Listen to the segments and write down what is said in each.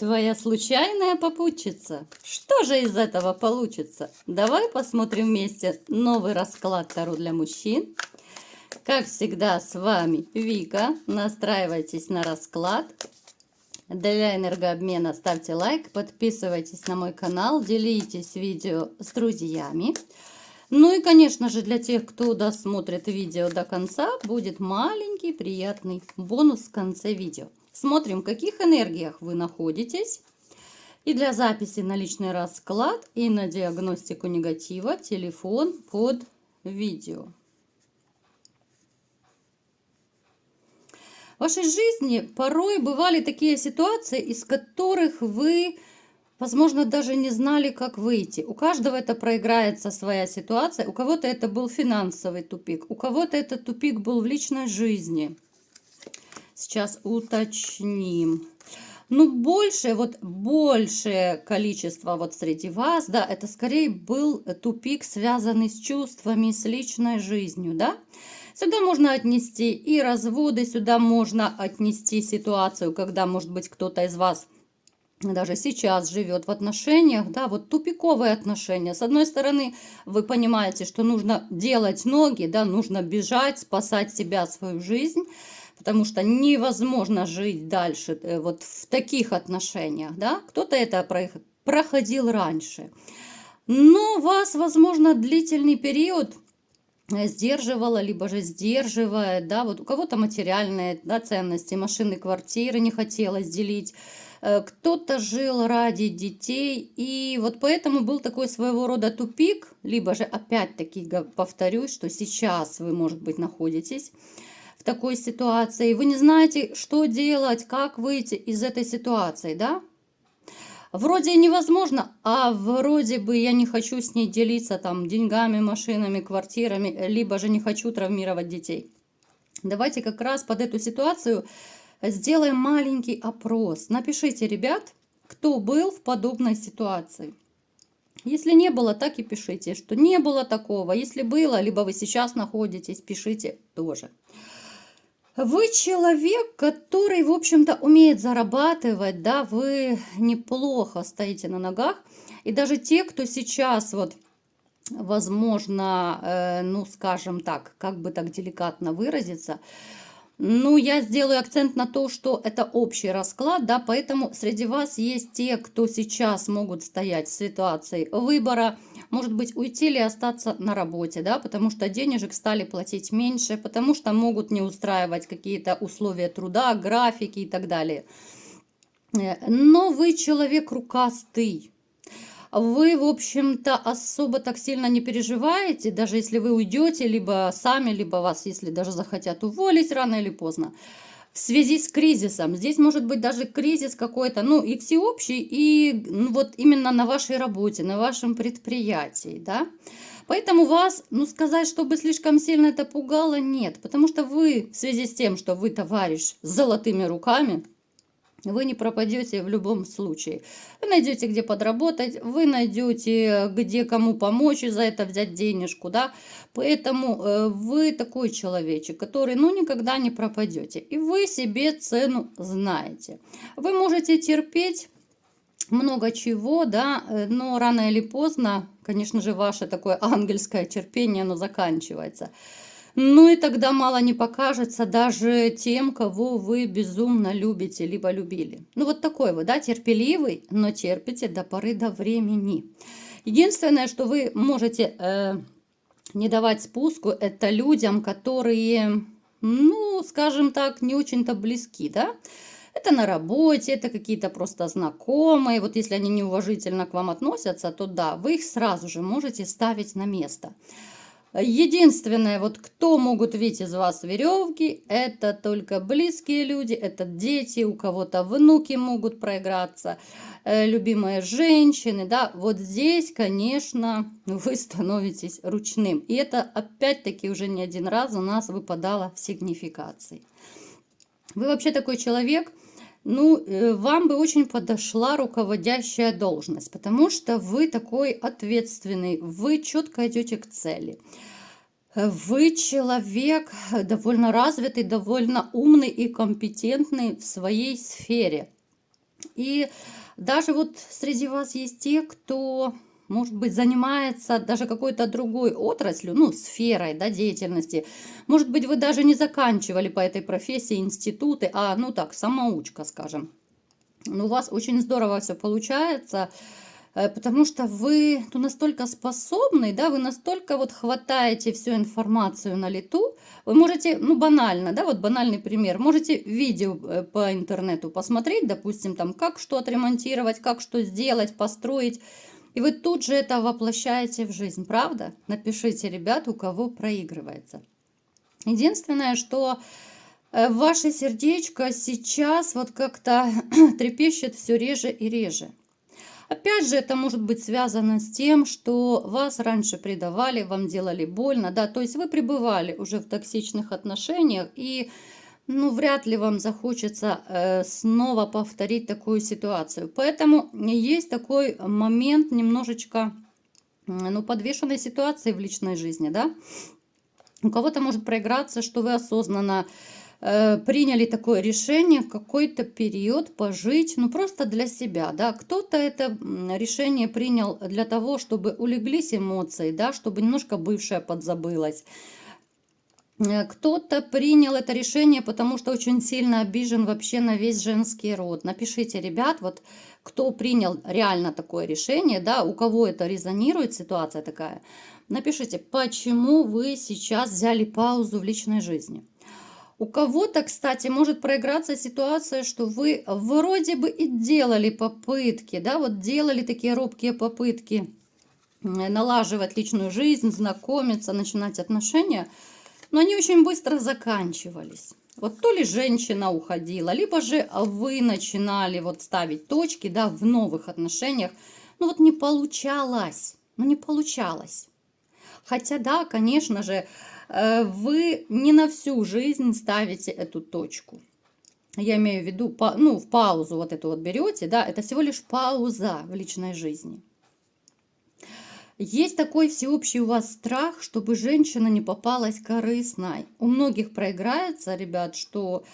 Твоя случайная попутчица. Что же из этого получится? Давай посмотрим вместе новый расклад Таро для мужчин. Как всегда, с вами Вика. Настраивайтесь на расклад. Для энергообмена ставьте лайк, подписывайтесь на мой канал, делитесь видео с друзьями. Ну и, конечно же, для тех, кто досмотрит видео до конца, будет маленький приятный бонус в конце видео. Смотрим, в каких энергиях вы находитесь. И для записи на личный расклад и на диагностику негатива телефон под видео. В вашей жизни порой бывали такие ситуации, из которых вы, возможно, даже не знали, как выйти. У каждого это проиграется своя ситуация. У кого-то это был финансовый тупик, у кого-то этот тупик был в личной жизни. Сейчас уточним. Ну, большее количество среди вас, да, это скорее был тупик, связанный с чувствами, с личной жизнью, да. Сюда можно отнести и разводы, сюда можно отнести ситуацию, когда, может быть, кто-то из вас даже сейчас живет в отношениях, да, тупиковые отношения. С одной стороны, вы понимаете, что нужно делать ноги, да, нужно бежать, спасать себя, свою жизнь, потому что невозможно жить дальше в таких отношениях, да. Кто-то это проходил раньше. Но вас, возможно, длительный период сдерживала, либо же сдерживает, да, у кого-то материальные, да, ценности, машины, квартиры не хотелось делить, кто-то жил ради детей, и поэтому был такой своего рода тупик, либо же, опять-таки, повторюсь, что сейчас вы, может быть, находитесь в такой ситуации, вы не знаете, что делать, как выйти из этой ситуации, да? Вроде невозможно, а вроде бы я не хочу с ней делиться там деньгами, машинами, квартирами, либо же не хочу травмировать детей. Давайте как раз под эту ситуацию сделаем маленький опрос. Напишите, ребят, кто был в подобной ситуации. Если не было, так и пишите, что не было такого. Если было, либо вы сейчас находитесь, пишите тоже. Вы человек, который, в общем-то, умеет зарабатывать, да, вы неплохо стоите на ногах. И даже те, кто сейчас, возможно, ну, скажем так, как бы так деликатно выразиться, ну, я сделаю акцент на то, что это общий расклад, да, поэтому среди вас есть те, кто сейчас могут стоять в ситуации выбора, может быть, уйти или остаться на работе, да, потому что денежек стали платить меньше, потому что могут не устраивать какие-то условия труда, графики и так далее. Но вы человек рукастый. Вы, в общем-то, особо так сильно не переживаете, даже если вы уйдете, либо сами, либо вас, если даже захотят уволить рано или поздно. В связи с кризисом, здесь может быть даже кризис какой-то, ну, и всеобщий, и именно на вашей работе, на вашем предприятии, да. Поэтому вас, ну, сказать, чтобы слишком сильно это пугало, нет. Потому что вы, в связи с тем, что вы товарищ с золотыми руками, вы не пропадете в любом случае. Вы найдете, где подработать, вы найдете, где кому помочь и за это взять денежку, да. Поэтому вы такой человечек, который, ну, никогда не пропадете. И вы себе цену знаете. Вы можете терпеть много чего, да, но рано или поздно, конечно же, ваше такое ангельское терпение, оно заканчивается. Ну и тогда мало не покажется даже тем, кого вы безумно любите, либо любили. Ну такой вы, да, терпеливый, но терпите до поры до времени. Единственное, что вы можете не давать спуску, это людям, которые, ну, скажем так, не очень-то близки, да. Это на работе, это какие-то просто знакомые. Если они неуважительно к вам относятся, то да, вы их сразу же можете ставить на место. Единственное, кто могут видеть из вас веревки, это только близкие люди, это дети, у кого-то внуки могут проиграться, любимые женщины, да, здесь, конечно, вы становитесь ручным. И это, опять-таки, уже не один раз у нас выпадало в сигнификации. Вы вообще такой человек, ну, вам бы очень подошла руководящая должность, потому что вы такой ответственный, вы четко идете к цели. Вы человек довольно развитый, довольно умный и компетентный в своей сфере. И даже вот среди вас есть те, кто, может быть, занимается даже какой-то другой отраслью, ну, сферой, да, деятельности. Может быть, вы даже не заканчивали по этой профессии институты, а, ну так, самоучка, скажем. Но у вас очень здорово все получается, потому что вы, ну, настолько способны, да, вы настолько вот хватаете всю информацию на лету. Вы можете, ну, банально, да, вот банальный пример, можете видео по интернету посмотреть, допустим, там, как что отремонтировать, как что сделать, построить, и вы тут же это воплощаете в жизнь, правда? Напишите, ребят, у кого проигрывается. Единственное, что ваше сердечко сейчас вот как-то трепещет все реже и реже. Опять же, это может быть связано с тем, что вас раньше предавали, вам делали больно, да, то есть вы пребывали уже в токсичных отношениях, и, ну, вряд ли вам захочется снова повторить такую ситуацию. Поэтому есть такой момент немножечко, ну, подвешенной ситуации в личной жизни, да. У кого-то может проиграться, что вы осознанно приняли такое решение в какой-то период пожить, ну просто для себя, да. Кто-то это решение принял для того, чтобы улеглись эмоции, да, чтобы немножко бывшее подзабылось. Кто-то принял это решение, потому что очень сильно обижен вообще на весь женский род. Напишите, ребят, вот кто принял реально такое решение, да, у кого это резонирует, ситуация такая. Напишите, почему вы сейчас взяли паузу в личной жизни. У кого-то, кстати, может проиграться ситуация, что вы вроде бы и делали попытки, да, вот делали такие робкие попытки налаживать личную жизнь, знакомиться, начинать отношения, но они очень быстро заканчивались. Вот то ли женщина уходила, либо же вы начинали вот ставить точки, да, в новых отношениях, ну вот не получалось, ну не получалось. Хотя, да, конечно же, вы не на всю жизнь ставите эту точку. Я имею в виду, ну, в паузу вот эту вот берете, да, это всего лишь пауза в личной жизни. Есть такой всеобщий у вас страх, чтобы женщина не попалась корыстной. У многих проиграется, ребят, что,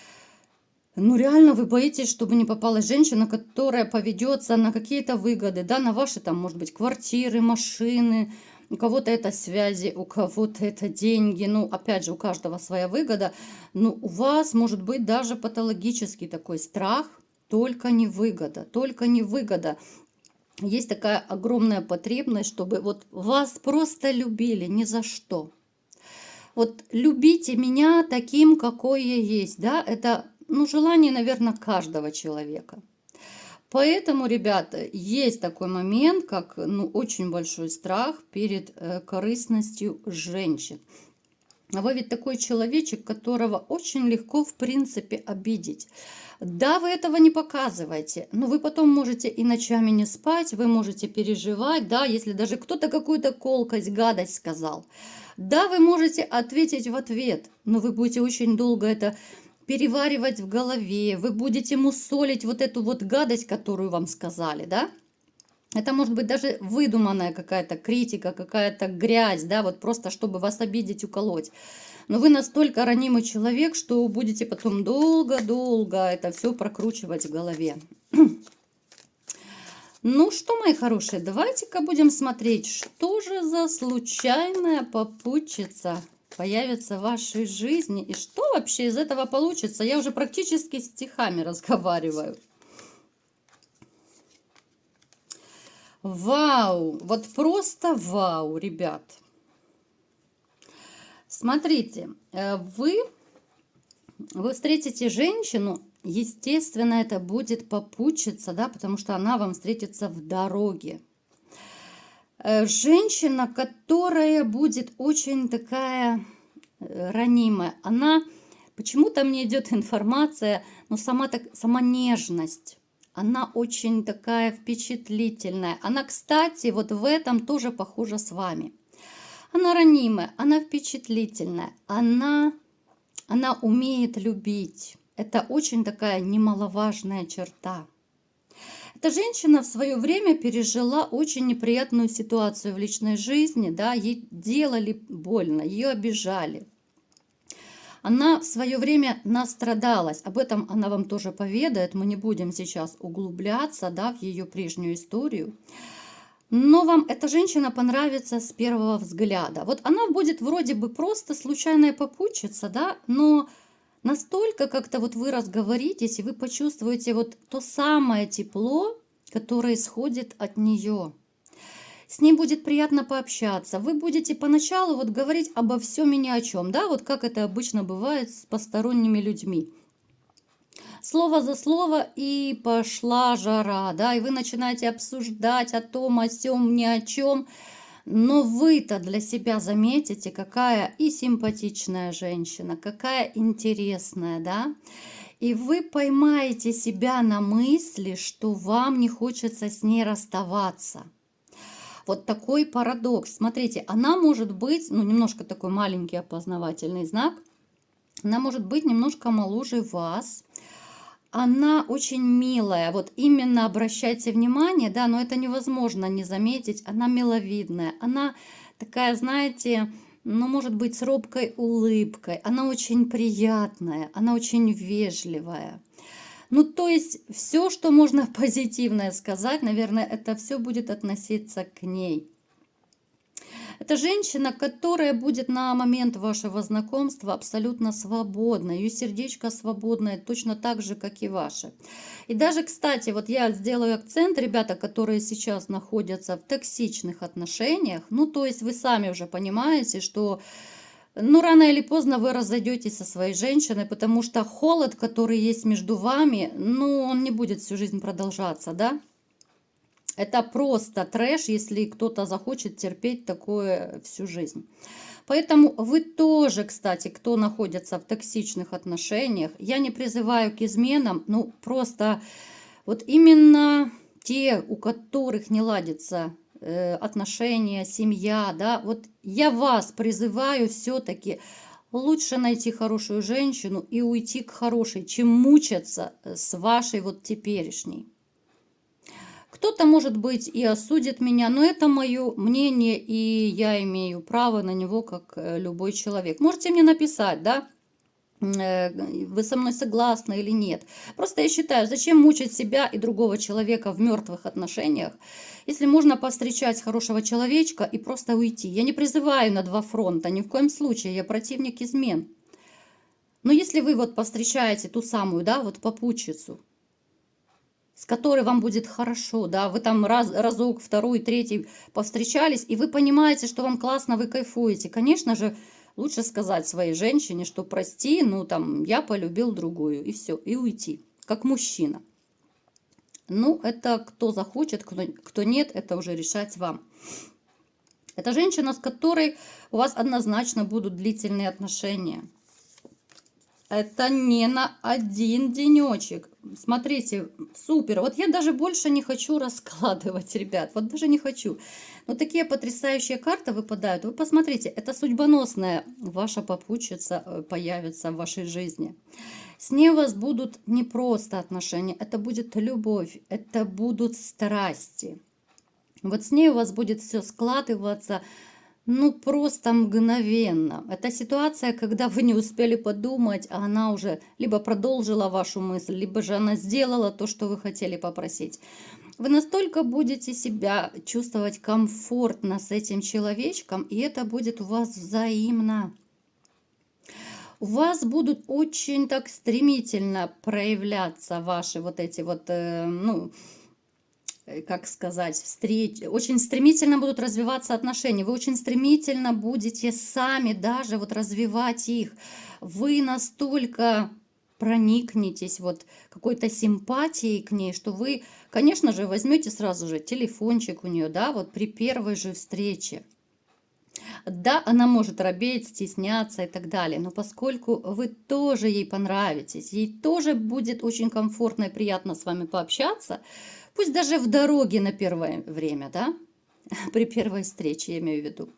ну, реально вы боитесь, чтобы не попалась женщина, которая поведется на какие-то выгоды, да, на ваши там, может быть, квартиры, машины. У кого-то это связи, у кого-то это деньги. Ну, опять же, у каждого своя выгода. Но у вас может быть даже патологический такой страх, только не выгода, только не выгода. Есть такая огромная потребность, чтобы вот вас просто любили ни за что. Вот любите меня таким, какой я есть, да, это, ну, желание, наверное, каждого человека. Поэтому, ребята, есть такой момент, как, ну, очень большой страх перед корыстностью женщин. А вы ведь такой человечек, которого очень легко, в принципе, обидеть. Да, вы этого не показываете, но вы потом можете и ночами не спать, вы можете переживать, да, если даже кто-то какую-то колкость, гадость сказал. Да, вы можете ответить в ответ, но вы будете очень долго это переваривать в голове, вы будете мусолить вот эту вот гадость, которую вам сказали, да. Это может быть даже выдуманная какая-то критика, какая-то грязь, да, вот просто чтобы вас обидеть, уколоть. Но вы настолько ранимый человек, что будете потом долго-долго это все прокручивать в голове. Ну что, мои хорошие, давайте-ка будем смотреть, что же за случайная попутчица появится в вашей жизни. И что вообще из этого получится? Я уже практически стихами разговариваю. Вау! Вот просто вау, ребят! Смотрите, вы встретите женщину, естественно, это будет попутчица, да, потому что она вам встретится в дороге. Женщина, которая будет очень такая ранимая, она, почему-то мне идет информация, но сама нежность, она очень такая впечатлительная. Она, кстати, вот в этом тоже похожа с вами. Она ранимая, она впечатлительная, она умеет любить. Это очень такая немаловажная черта. Эта женщина в свое время пережила очень неприятную ситуацию в личной жизни, да, ей делали больно, ее обижали. Она в свое время настрадалась. Об этом она вам тоже поведает. Мы не будем сейчас углубляться, да, в ее прежнюю историю. Но вам эта женщина понравится с первого взгляда. Вот она будет вроде бы просто случайная попутчица, да, но настолько как-то вот вы разговоритесь, и вы почувствуете вот то самое тепло, которое исходит от нее. С ней будет приятно пообщаться. Вы будете поначалу вот говорить обо всем и ни о чем, да, вот как это обычно бывает с посторонними людьми. Слово за слово, и пошла жара, да, и вы начинаете обсуждать о том, о сём, ни о чем. Но вы-то для себя заметите, какая и симпатичная женщина, какая интересная, да. И вы поймаете себя на мысли, что вам не хочется с ней расставаться. Вот такой парадокс. Смотрите, она может быть, ну, немножко такой маленький опознавательный знак, она может быть немножко моложе вас. Она очень милая, вот именно обращайте внимание, да, но это невозможно не заметить, она миловидная, она такая, знаете, ну, может быть, с робкой улыбкой, она очень приятная, она очень вежливая. Ну, то есть, все, что можно позитивное сказать, наверное, это все будет относиться к ней. Это женщина, которая будет на момент вашего знакомства абсолютно свободна. Ее сердечко свободное, точно так же, как и ваше. И даже, кстати, вот я сделаю акцент, ребята, которые сейчас находятся в токсичных отношениях, ну, то есть вы сами уже понимаете, что, ну, рано или поздно вы разойдетесь со своей женщиной, потому что холод, который есть между вами, ну, он не будет всю жизнь продолжаться, да? Это просто трэш, если кто-то захочет терпеть такое всю жизнь. Поэтому вы тоже, кстати, кто находится в токсичных отношениях, я не призываю к изменам, ну просто вот именно те, у которых не ладятся отношения, семья, да, вот я вас призываю все-таки лучше найти хорошую женщину и уйти к хорошей, чем мучаться с вашей вот теперешней. Кто-то, может быть, и осудит меня, но это мое мнение, и я имею право на него, как любой человек. Можете мне написать, да, вы со мной согласны или нет. Просто я считаю, зачем мучить себя и другого человека в мертвых отношениях, если можно повстречать хорошего человечка и просто уйти. Я не призываю на два фронта, ни в коем случае, я противник измен. Но если вы вот повстречаете ту самую, да, вот попутчицу, с которой вам будет хорошо, да, вы там разок, второй, третий повстречались, и вы понимаете, что вам классно, вы кайфуете. Конечно же, лучше сказать своей женщине, что прости, ну там, я полюбил другую, и все, и уйти, как мужчина. Ну, это кто захочет, кто нет, это уже решать вам. Это женщина, с которой у вас однозначно будут длительные отношения. Это не на один денечек. Смотрите, супер. Вот я даже больше не хочу раскладывать, ребят. Вот даже не хочу. Но такие потрясающие карты выпадают. Вы посмотрите, это судьбоносная ваша попутчица появится в вашей жизни. С ней у вас будут не просто отношения, это будет любовь, это будут страсти. Вот с ней у вас будет все складываться, ну, просто мгновенно. Это ситуация, когда вы не успели подумать, а она уже либо продолжила вашу мысль, либо же она сделала то, что вы хотели попросить. Вы настолько будете себя чувствовать комфортно с этим человечком, и это будет у вас взаимно. У вас будут очень так стремительно проявляться ваши вот эти вот, ну, как сказать, встречи, очень стремительно будут развиваться отношения, вы очень стремительно будете сами даже вот развивать их. Вы настолько проникнетесь вот какой-то симпатией к ней, что вы, конечно же, возьмете сразу же телефончик у нее, да, вот при первой же встрече. Да, она может робеть, стесняться и так далее, но поскольку вы тоже ей понравитесь, ей тоже будет очень комфортно и приятно с вами пообщаться, пусть даже в дороге на первое время, да, при первой встрече, я имею в виду.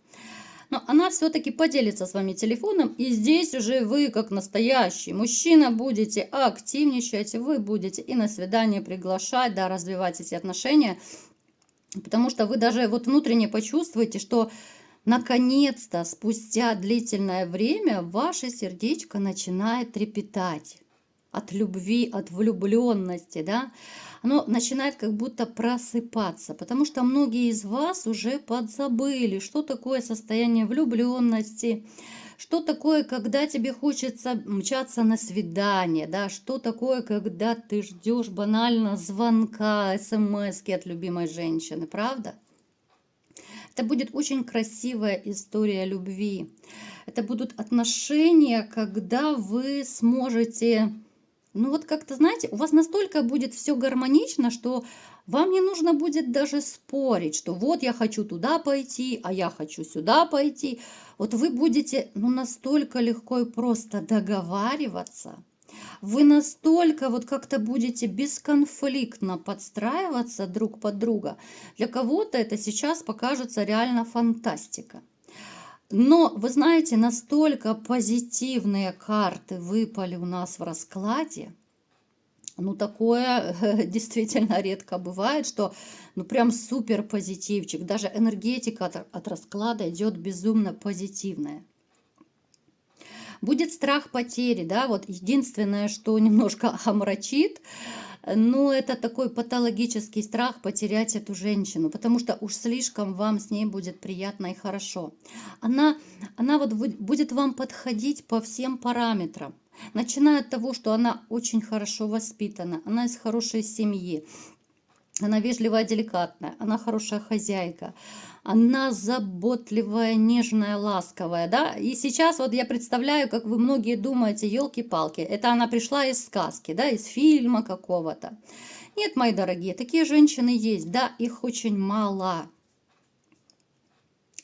Но она все-таки поделится с вами телефоном, и здесь уже вы, как настоящий мужчина, будете активничать, вы будете и на свидание приглашать, да, развивать эти отношения, потому что вы даже вот внутренне почувствуете, что Наконец-то, спустя длительное время, ваше сердечко начинает трепетать от любви, от влюбленности, да, оно начинает как будто просыпаться, потому что многие из вас уже подзабыли, что такое состояние влюбленности, что такое, когда тебе хочется мчаться на свидание, да, что такое, когда ты ждешь банально звонка, смски от любимой женщины, правда? Это будет очень красивая история любви. Это будут отношения, когда вы сможете, ну вот как-то, знаете, у вас настолько будет все гармонично, что вам не нужно будет даже спорить, что вот я хочу туда пойти, а я хочу сюда пойти. Вот вы будете, ну, настолько легко и просто договариваться, вы настолько вот как-то будете бесконфликтно подстраиваться друг под друга. Для кого-то это сейчас покажется реально фантастика. Но, вы знаете, настолько позитивные карты выпали у нас в раскладе, ну, такое действительно редко бывает, что ну прям супер позитивчик. Даже энергетика от расклада идет безумно позитивная. Будет страх потери, да, вот единственное, что немножко омрачит, но это такой патологический страх потерять эту женщину, потому что уж слишком вам с ней будет приятно и хорошо. Она вот будет вам подходить по всем параметрам. Начиная от того, что она очень хорошо воспитана, она из хорошей семьи, она вежливая, деликатная, она хорошая хозяйка, она заботливая, нежная, ласковая, да. И сейчас вот я представляю, как вы многие думаете, елки-палки, это она пришла из сказки, да, из фильма какого-то. Нет, мои дорогие, такие женщины есть, да, их очень мало.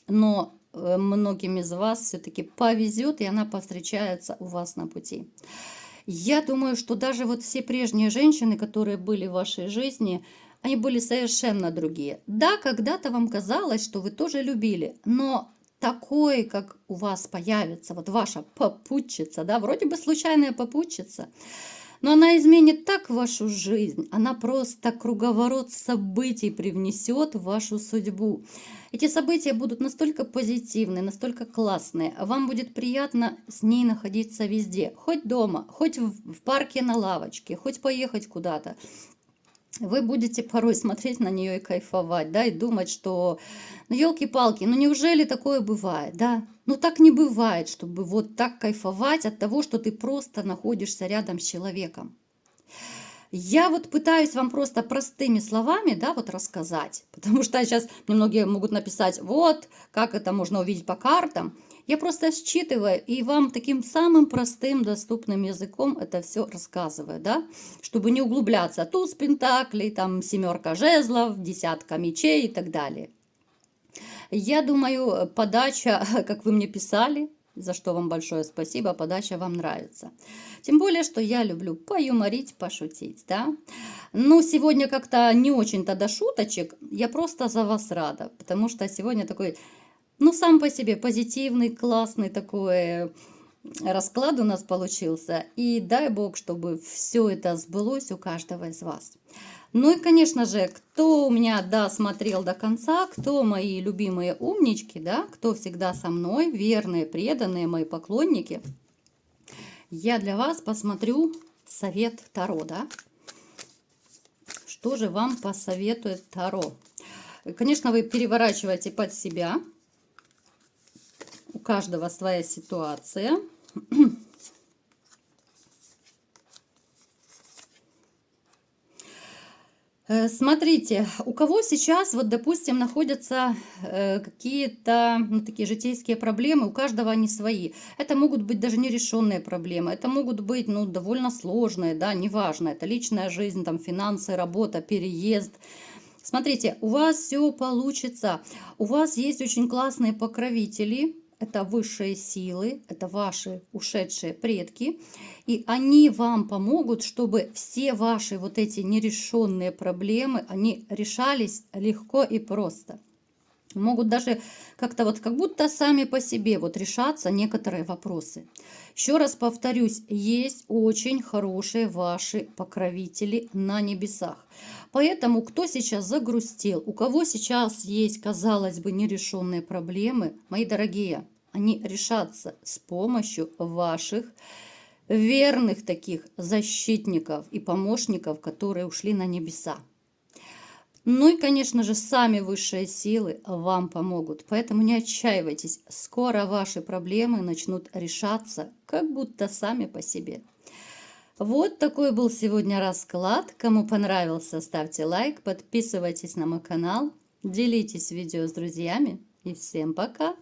Но многим из вас все-таки повезет, и она повстречается у вас на пути. Я думаю, что даже вот все прежние женщины, которые были в вашей жизни, они были совершенно другие. Да, когда-то вам казалось, что вы тоже любили, но такой, как у вас появится, вот ваша попутчица, да, вроде бы случайная попутчица, но она изменит так вашу жизнь, она просто круговорот событий привнесет в вашу судьбу. Эти события будут настолько позитивные, настолько классные, вам будет приятно с ней находиться везде, хоть дома, хоть в парке на лавочке, хоть поехать куда-то. Вы будете порой смотреть на нее и кайфовать, да, и думать, что, ну, елки-палки, ну, неужели такое бывает, да? Ну, так не бывает, чтобы вот так кайфовать от того, что ты просто находишься рядом с человеком. Я вот пытаюсь вам просто простыми словами, да, вот рассказать, потому что сейчас многие могут написать, вот, как это можно увидеть по картам. Я просто считываю и вам таким самым простым, доступным языком это все рассказываю, да, чтобы не углубляться. Туз пентаклей, там семерка жезлов, десятка мечей и так далее. Я думаю, подача, как вы мне писали, за что вам большое спасибо, подача вам нравится. Тем более, что я люблю поюморить, пошутить, да. Ну, сегодня как-то не очень-то до шуточек, я просто за вас рада, потому что сегодня такой, ну, сам по себе позитивный, классный такой расклад у нас получился. И дай бог, чтобы все это сбылось у каждого из вас. Ну и, конечно же, кто у меня досмотрел до конца, кто мои любимые умнички, да, кто всегда со мной, верные, преданные мои поклонники, я для вас посмотрю совет Таро, да. Что же вам посоветует Таро? Конечно, вы переворачиваете под себя. У каждого своя ситуация. Смотрите, у кого сейчас, вот, допустим, находятся какие-то, ну, такие житейские проблемы, у каждого они свои. Это могут быть даже нерешенные проблемы, это могут быть, ну, довольно сложные, да, неважно, это личная жизнь, там, финансы, работа, переезд. Смотрите, у вас все получится, у вас есть очень классные покровители. Это высшие силы, это ваши ушедшие предки. И они вам помогут, чтобы все ваши вот эти нерешенные проблемы, они решались легко и просто. Могут даже как-то вот как будто сами по себе вот решаться некоторые вопросы. Еще раз повторюсь, есть очень хорошие ваши покровители на небесах. Поэтому, кто сейчас загрустил, у кого сейчас есть, казалось бы, нерешенные проблемы, мои дорогие, они решатся с помощью ваших верных таких защитников и помощников, которые ушли на небеса. Ну и, конечно же, сами высшие силы вам помогут. Поэтому не отчаивайтесь. Скоро ваши проблемы начнут решаться, как будто сами по себе. Вот такой был сегодня расклад. Кому понравился, ставьте лайк, подписывайтесь на мой канал, делитесь видео с друзьями. И всем пока!